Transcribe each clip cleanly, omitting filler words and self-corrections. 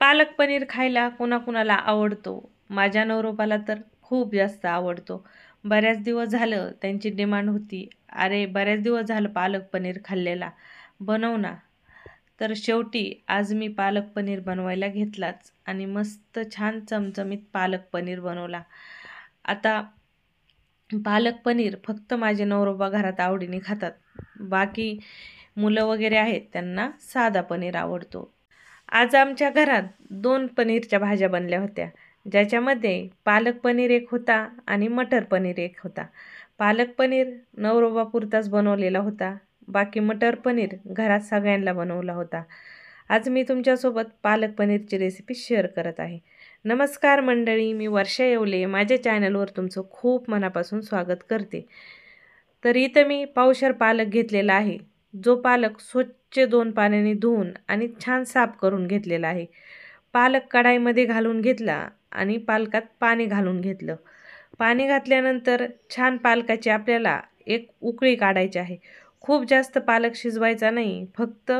पालक पनीर खायला कोणाकोणाला आवडतो. माझ्या नवरोबाला तर खूप जास्त आवडतो. बऱ्याच दिवस झालं त्यांची डिमांड होती, "अरे, बऱ्याच दिवस झालं पालक पनीर खाल्लेला, बनव ना." तर शेवटी आज मी पालक पनीर बनवायला घेतलाच आणि मस्त छान चमचमीत पालक पनीर बनवला. आता पालक पनीर फक्त माझे नवरोबा घरात आवडीने खातात. बाकी मुलं वगैरे आहेत त्यांना साधा पनीर आवडतो. आज आमच्या घरात 2 पनीरच्या भाज्या बनल्या होत्या, ज्याच्यामध्ये पालक पनीर एक होता आणि मटर पनीर एक होता. पालक पनीर नवरोबापुरताच बनवलेला होता. बाकी मटर पनीर घरात सगळ्यांना बनवला होता. आज मी तुमच्यासोबत पालक पनीरची रेसिपी शेअर करत आहे. नमस्कार मंडळी, मी वर्षा येवले. माझ्या चॅनलवर तुमचं खूप मनापासून स्वागत करते. तर इथं मी पावशेर पालक घेतलेला आहे. जो पालक स्वच्छ 2 पाण्याने धुवून आणि छान साफ करून घेतलेला आहे. पालक कढाईमध्ये घालून घेतला आणि पालकात पाणी घालून घेतलं. पाणी घातल्यानंतर छान पालकाची आपल्याला एक उकळी काढायची आहे. खूप जास्त पालक शिजवायचा नाही, फक्त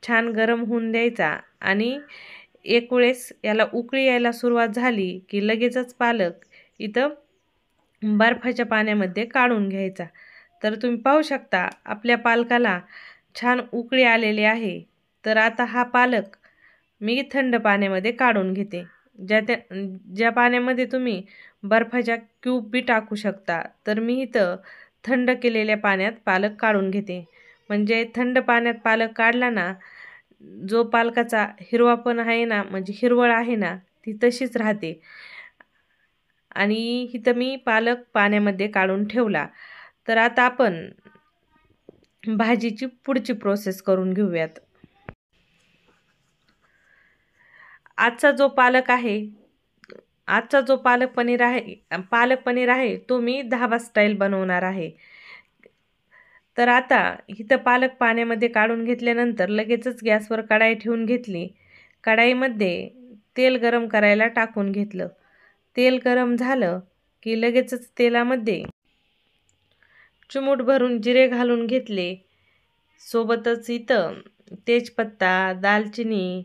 छान गरम होऊन द्यायचा आणि एक वेळेस याला उकळी यायला सुरुवात झाली की लगेचच पालक इथं बर्फाच्या पाण्यामध्ये काढून घ्यायचा. तर तुम्ही पाहू शकता आपल्या पालकाला छान उकळी आलेली आहे. तर आता हा पालक मी थंड पाण्यामध्ये काढून घेते. ज्या पाण्यामध्ये तुम्ही बर्फाच्या क्यूब बी टाकू शकता. तर मी इथं थंड केलेल्या पाण्यात पालक काढून घेते. म्हणजे थंड पाण्यात पालक काढला ना, जो पालकाचा हिरवापण आहे ना, म्हणजे हिरवळ आहे ना, ती तशीच राहते. आणि इथं मी पालक पाण्यामध्ये काढून ठेवला. तर आता आपण भाजीची पुढची प्रोसेस करून घेऊयात. आजचा जो पालक पनीर आहे तो मी धाबा स्टाईल बनवणार आहे. तर आता इथं पालक पाण्यामध्ये काढून घेतल्यानंतर लगेचच गॅसवर कढाई ठेवून घेतली. कढाईमध्ये तेल गरम करायला टाकून घेतलं. तेल गरम झालं की लगेचच तेलामध्ये चिमूट भरून जिरे घालून घेतले. सोबतच इथं तेजपत्ता, दालचिनी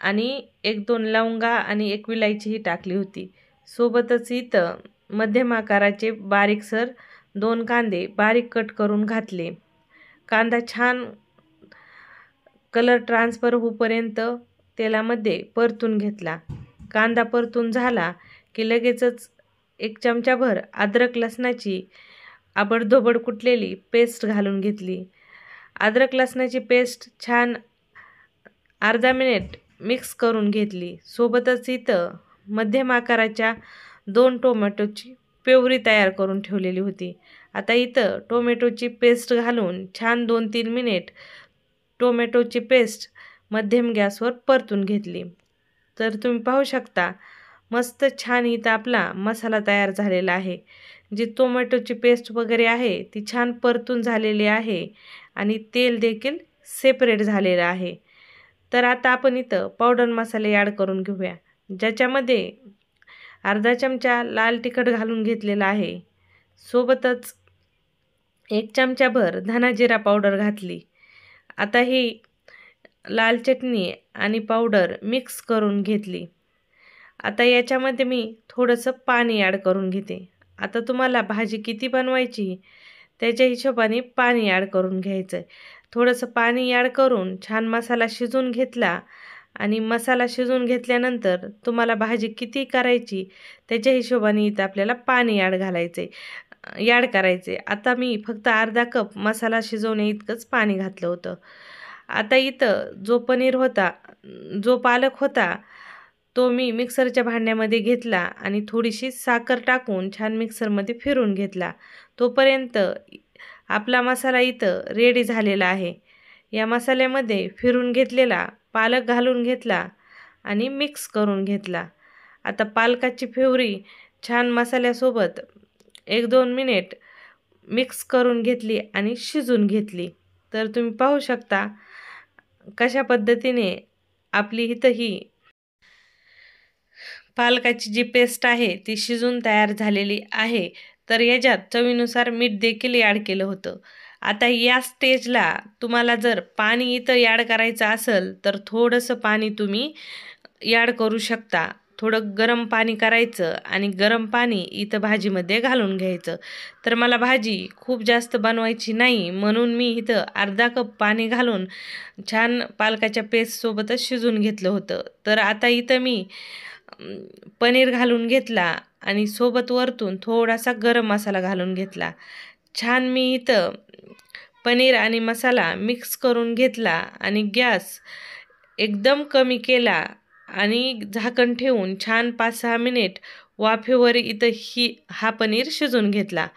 आणि 1-2 लवंगा आणि 1 विलायचीही टाकली होती. सोबतच इथं मध्यम आकाराचे बारीकसर 2 कांदे बारीक कट करून घातले. कांदा छान कलर ट्रान्सफर होईपर्यंत तेलामध्ये परतून घेतला. कांदा परतून झाला की लगेचच 1 चमचाभर अद्रक लसणाची आबडधोबड कुटलेली पेस्ट घालून घेतली. अद्रक लसणाची पेस्ट छान अर्धा मिनिट मिक्स करून घेतली. सोबतच इथं मध्यम आकाराच्या 2 टोमॅटोची प्युरी तयार करून ठेवलेली होती. आता इथं टोमॅटोची पेस्ट घालून छान 2-3 मिनिट टोमॅटोची पेस्ट मध्यम गॅसवर परतून घेतली. तर तुम्ही पाहू शकता मस्त छान इथं आपला मसाला तयार झालेला आहे. जी टोमॅटोची पेस्ट वगैरे आहे ती छान परतून झालेली आहे आणि तेल देखील सेपरेट झालेलं आहे. तर आता आपण इथं पावडर मसाले ॲड करून घेऊया. ज्याच्यामध्ये अर्धा चमचा लाल तिखट घालून घेतलेला आहे. सोबतच 1 चमचाभर धना जिरा पावडर घातली. आता ही लाल चटणी आणि पावडर मिक्स करून घेतली. आता याच्यामध्ये मी थोडंसं पाणी ॲड करून घेते. आता तुम्हाला भाजी किती बनवायची त्याच्या हिशोबाने पाणी ॲड करून घ्यायचं आहे. थोडंसं पाणी ॲड करून छान मसाला शिजवून घेतला आणि मसाला शिजवून घेतल्यानंतर तुम्हाला भाजी किती करायची त्याच्या हिशोबाने इथं आपल्याला पाणी ॲड करायचे. आता मी फक्त अर्धा कप मसाला शिजवणे इतकंच पाणी घातलं होतं. आता इथं जो पालक होता तो मी मिक्सरच्या भांड्यामध्ये घेतला आणि थोडीशी साखर टाकून छान मिक्सरमध्ये फिरून घेतला. तोपर्यंत आपला मसाला इथं रेडी झालेला आहे. या मसाल्यामध्ये फिरून घेतलेला पालक घालून घेतला आणि मिक्स करून घेतला. आता पालकाची प्युरी छान मसाल्यासोबत 1-2 मिनिट मिक्स करून घेतली आणि शिजून घेतली. तर तुम्ही पाहू शकता कशा पद्धतीने आपली इथं ही पालकाची जी पेस्ट आहे ती शिजून तयार झालेली आहे. तर याच्यात चवीनुसार मीठ देखील ॲड केलं होतं. आता या स्टेजला तुम्हाला जर पाणी इथं ॲड करायचं असेल तर थोडंसं पाणी तुम्ही ॲड करू शकता. थोडं गरम पाणी करायचं आणि गरम पाणी इथं भाजीमध्ये घालून घ्यायचं. तर मला भाजी खूप जास्त बनवायची नाही, म्हणून मी इथं अर्धा कप पाणी घालून छान पालकाच्या पेस्टसोबतच शिजून घेतलं होतं. तर आता इथं मी पनीर घालून घेतला आणि सोबत वरतून थोडासा गरम मसाला घालून घेतला. छान मी इथं पनीर आणि मसाला मिक्स करून घेतला आणि गॅस एकदम कमी केला आणि झाकण ठेवून छान 5-6 मिनिट वाफेवर इथं हा पनीर शिजून घेतला.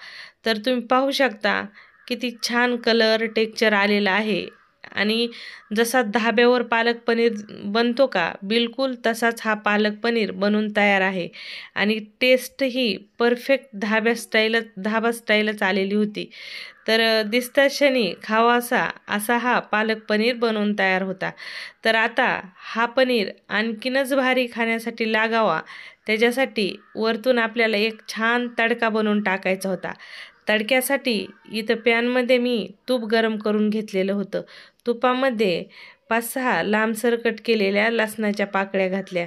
तर तुम्ही पाहू शकता किती छान कलर टेक्स्चर आलेलं आहे आणि जसा धाब्यावर पालक पनीर बनतो का, बिलकुल तसाच हा पालक पनीर बनून तयार आहे आणि टेस्टही परफेक्ट धाबा स्टाईलच आलेली होती. तर दिसता क्षणी खावासा असा हा पालक पनीर बनवून तयार होता. तर आता हा पनीर आणखीनच भारी खाण्यासाठी लागावा, त्याच्यासाठी वरतून आपल्याला एक छान तडका बनवून टाकायचा होता. तडक्यासाठी इथं पॅनमध्ये मी तूप गरम करून घेतलेलं होतं. तुपामध्ये 5-6 लांबसर कट केलेल्या लसणाच्या पाकळ्या घातल्या,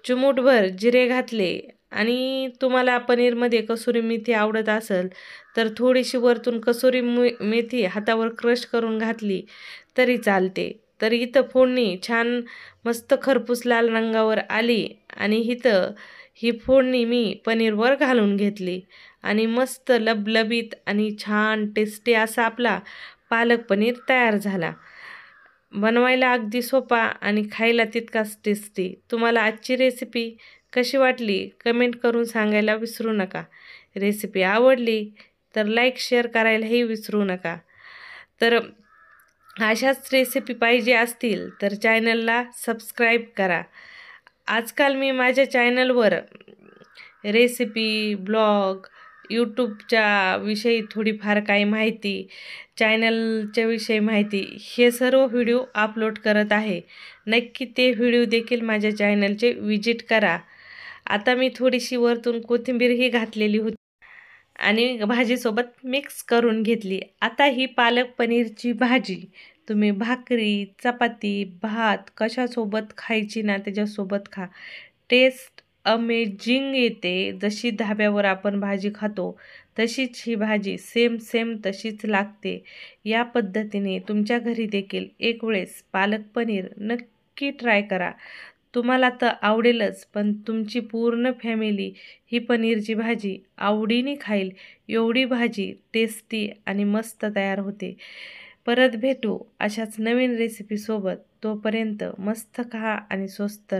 चिमूटभर जिरे घातले आणि तुम्हाला पनीरमध्ये कसुरी मेथी आवडत असेल तर थोडीशी वरतून कसुरी मेथी हातावर क्रश करून घातली तरी चालते. तर इथं फोडणी छान मस्त खरपूस लाल रंगावर आली आणि इथं ही फोडणी मी पनीरवर घालून घेतली आणि मस्त लबलबीत आणि छान टेस्टी असा आपला पालक पनीर तयार झाला. बनवायला अगदी सोपा आणि खायला तितकाच टेस्टी. तुम्हाला आजची रेसिपी कशी वाटली कमेंट करून सांगायला विसरू नका. रेसिपी आवडली तर लाईक शेअर करायलाही विसरू नका. तर अशाच रेसिपी पाहिजे असतील तर चॅनलला सबस्क्राईब करा. आजकाल मी माझ्या चॅनलवर रेसिपी, ब्लॉग, यूट्यूबच्या विषयी थोडीफार काही माहिती, चॅनलच्या विषयी माहिती हे सर्व व्हिडिओ अपलोड करत आहे. नक्की ते व्हिडिओ देखील माझ्या चॅनलचे विजिट करा. आता मी थोडीशी वरतून कोथिंबीरही घातलेली होती आणि भाजीसोबत मिक्स करून घेतली. आता ही पालक पनीरची भाजी तुम्ही भाकरी, चपाती, भात कशासोबत खायची ना त्याच्यासोबत खा. टेस्ट अमेझिंग येते. जशी धाब्यावर आपण भाजी खातो तशीच ही भाजी सेम तशीच लागते. या पद्धतीने तुमच्या घरी देखील एक वेळेस पालक पनीर नक्की ट्राय करा. तुम्हाला तर आवडेलच, पण तुमची पूर्ण फॅमिली ही पनीरची भाजी आवडीने खाईल. एवढी भाजी टेस्टी आणि मस्त तयार होते. परत भेटू अशाच नवीन रेसिपीसोबत. तोपर्यंत मस्त खा आणि स्वस्त